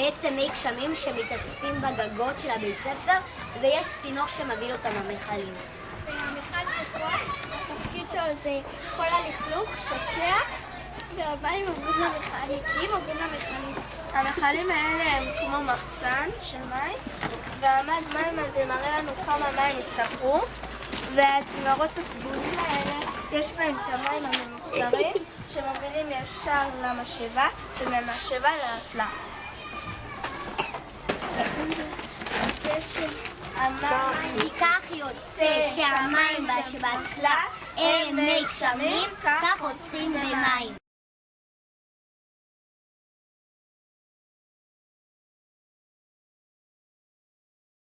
בעצם מי גשמים שמתאספים בגגות של הבית ספר, ויש צינור שמביא אותם למכלים. והמכל שפה, התפקיד שלו זה כל הלכלוך שוקע, והמים עוברים למכלים. המכלים האלה הם כמו מחסן של מים, והמד מים הזה מראה לנו כמה מים הסתפרו, והצינורות הסגולים האלה יש בהם את המים הממוחזרים שמובילים ישר למשאבה ומהמשאבה לאסלה. מכך יוצא שהמים שבאסלה הם מי גשמים, כך עושים במים.